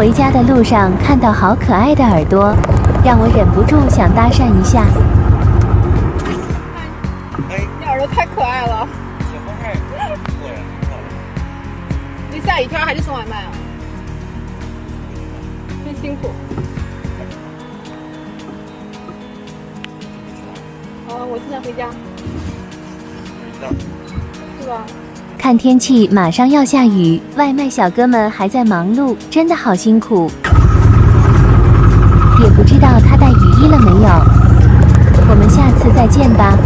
回家的路上看到好可爱的耳朵，让我忍不住想搭讪一下。哎，你耳朵太可爱了。小方块过来，挺好的。你下雨天还是送外卖啊？真辛苦。我现在回家。是吧？看天气马上要下雨，外卖小哥们还在忙碌，真的好辛苦。也不知道他带雨衣了没有，我们下次再见吧。